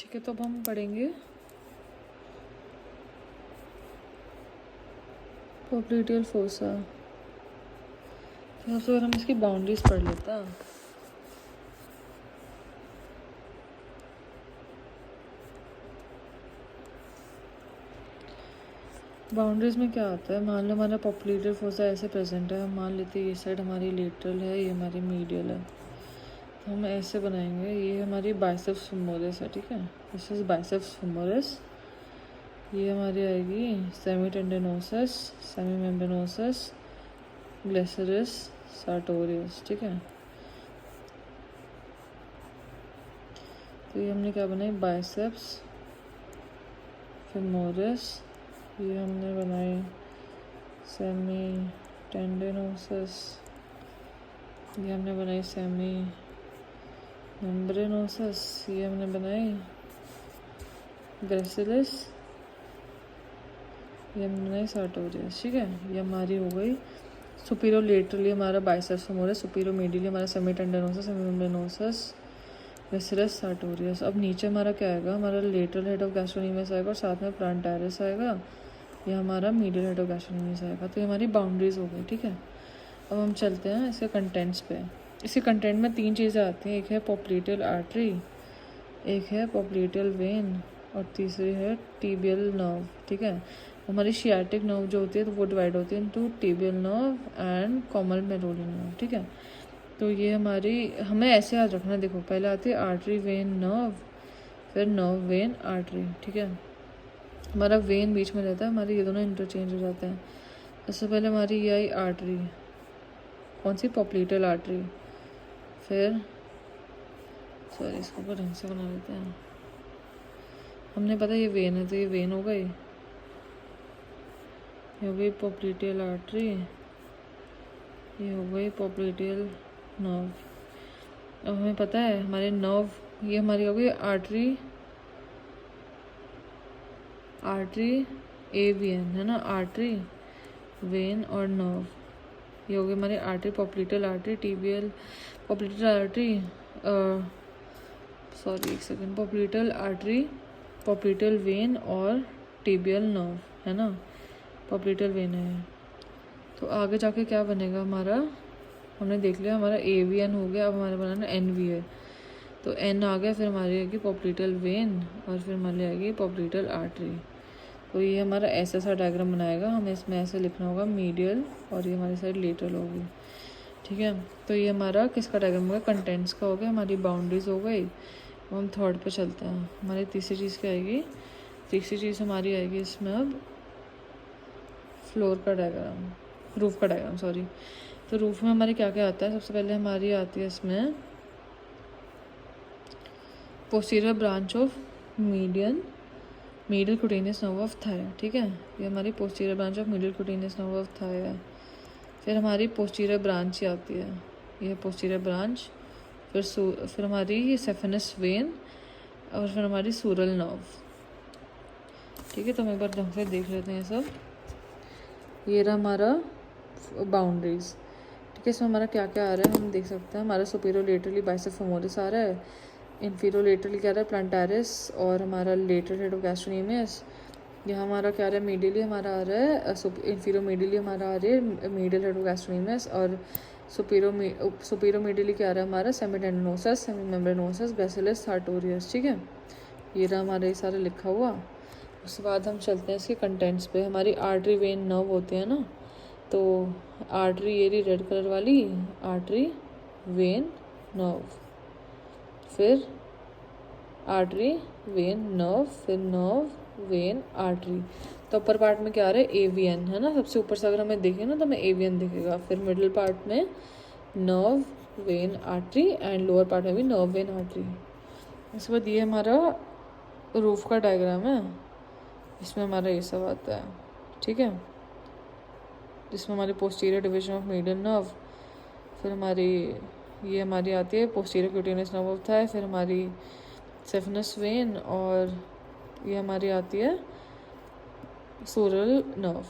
ठीक है, तो अब हम पढ़ेंगे पोप्लीटियल फोसा। सबसे पहले हम इसकी बाउंड्रीज पढ़ लेते हैं। बाउंड्रीज में क्या आता है, मान लो हमारा पोप्लीटियल फोसा ऐसे प्रेजेंट है, हम मान लेते हैं ये साइड हमारी लेटरल है, ये हमारी मीडियल है, तो हम ऐसे बनाएंगे। ये हमारी बाइसेप्स फेमोरिस है, ठीक है, दिस इज बाइसेप्स फेमोरिस। ये हमारी आएगी सेमी टेंडनोसस, सेमी मेम्ब्रेनोसस, ग्लेसरिस, सार्टोरियस, ठीक है। तो ये हमने क्या बनाई, बाइसेप्स फेमोरिस। ये हमने बनाई सेमी टेंडनोसस, ये हमने बनाई सेमी मेम्ब्रेनोसस, ये हमने बनाई ग्रेसिलिस, ये हमने बनाई सार्टोरियस, ठीक है। ये हमारी हो गई सुपीरियर लेटरली हमारा बाइसेप्स फेमोरिस, सुपीरियर मीडियली हमारा सेमी टेंडनोसस, सेमी मेम्ब्रेनोसस, ग्रेसिलिस, सार्टोरियस। अब नीचे हमारा क्या आएगा, हमारा लेटरल हेड ऑफ गैस्ट्रोनीमियस आएगा और साथ में प्लांटारिस आएगा, ये हमारा मीडियल हेड ऑफ गैस्ट्रोनीमियस आएगा। तो ये हमारी बाउंड्रीज हो गई, ठीक है। अब हम चलते हैं इसके कंटेंट्स पे। इसके कंटेंट में 3 चीज़ें आती हैं, एक है पोप्लीटियल आर्टरी, एक है पोप्लीटियल वेन और तीसरी है टीबियल नर्व, ठीक है। हमारी शियाटिक नर्व जो होती है तो वो डिवाइड होती है into tibial nerve and common peroneal nerve, ठीक है। तो ये हमारी, हमें ऐसे याद रखना, देखो पहले आती है आर्टरी वेन नर्व, फिर नर्व वेन आर्टरी, ठीक है। हमारा वेन बीच में रहता है, हमारे ये दोनों इंटरचेंज हो जाते हैं। सबसे पहले हमारी ये आई आर्टरी, कौन सी, पोप्लीटियल आर्टरी। फिर सॉरी इसको ऊपर ढंग से बना लेते हैं, हमने पता ये वेन है तो ये वेन हो गई, ये हो गई पोप्लीटियल आर्टरी, ये हो गई पोप्लीटियल नर्व। अब हमें पता है हमारे नर्व, ये हमारी हो गई artery, artery a vein है ना, आर्टरी वेन और नर्व, ये हो गई हमारी artery, popliteal artery, tibial popliteal artery, sorry एक second, popliteal artery, popliteal vein और टीबियल नर्व, है ना, पोप्लीटियल वेन है। तो आगे जाके क्या बनेगा हमारा, हमने देख लिया हमारा ए वी एन हो गया, अब हमारा बनाना एन वी है, तो एन आ गया, फिर हमारी आएगी पोप्लीटियल वेन और फिर हमारी आएगी पोप्लीटियल आर्टरी। तो ये हमारा ऐसा सा डायग्राम बनाएगा, हमें इसमें ऐसे लिखना होगा मीडियल और ये हमारी साइड लेटरल होगी, ठीक है। तो ये हमारा किसका डायग्राम होगा, कंटेंट्स का हो गया, हमारी बाउंड्रीज हो गई। अब हम थर्ड पे चलते हैं, हमारी तीसरी चीज़ क्या आएगी, तीसरी चीज़ हमारी आएगी इसमें अब फ्लोर का डायग्राम, रूफ का डायग्राम, सॉरी। तो रूफ में हमारे क्या क्या आता है, सबसे पहले हमारी आती है इसमें posterior branch of medial cutaneous nerve of thigh, ठीक है। ये हमारी posterior branch of medial cutaneous nerve of thigh है। फिर हमारी पोस्टीरियर ब्रांच ही आती है, ये पोस्टीरियर ब्रांच, फिर हमारी ये सेफेनस वेन और फिर हमारी सूरल नर्व, ठीक है। तो हम एक बार ढंग से देख लेते हैं सब। ये रहा हमारा बाउंड्रीज, ठीक है। इसमें हमारा क्या क्या आ रहा है हम देख सकते हैं, हमारा सुपीरियर लेटरली बाइसेप्स फेमोरिस आ रहा है, इन्फीरियर लेटरली क्या रहा है प्लांटारिस और हमारा लेटरल हेड ऑफ गैस्ट्रोनीमियस। यहाँ हमारा क्या आ रहा है, मीडियली हमारा आ रहा है, इन्फीरियर मीडियली हमारा आ रहा है मीडियल हेड ऑफ गैस्ट्रोनीमियस, और सुपीरियर मीडियली क्या आ रहा है हमारा सेमी टेंडनोसस, सेमी मेम्ब्रेनोसस, ग्रेसिलिस, सार्टोरियस, ठीक है। ये रहा हमारा ये सारा लिखा हुआ। उसके बाद हम चलते हैं इसके कंटेंट्स पे। हमारी आर्टरी वेन नर्व होते हैं ना, तो आर्टरी ये रही रेड कलर वाली, आर्टरी वेन नर्व, फिर आर्टरी वेन नर्व, फिर नर्व वेन आर्टरी। तो अपर पार्ट में क्या आ रहा है, एवीएन है ना, सबसे ऊपर से अगर हमें देखें ना तो हमें एवीएन दिखेगा। फिर मिडिल पार्ट में nerve when artery and lower part में भी नर्व वेन आर्टरी। इसके बाद ये हमारा रूफ का डायग्राम है, इसमें हमारा ये सब आता है, ठीक है, जिसमें हमारी posterior division of medial nerve, फिर हमारी ये हमारी आती है posterior cutaneous nerve of thigh, फिर हमारी सेफेनस वेन और ये हमारी आती है सूरल नर्व।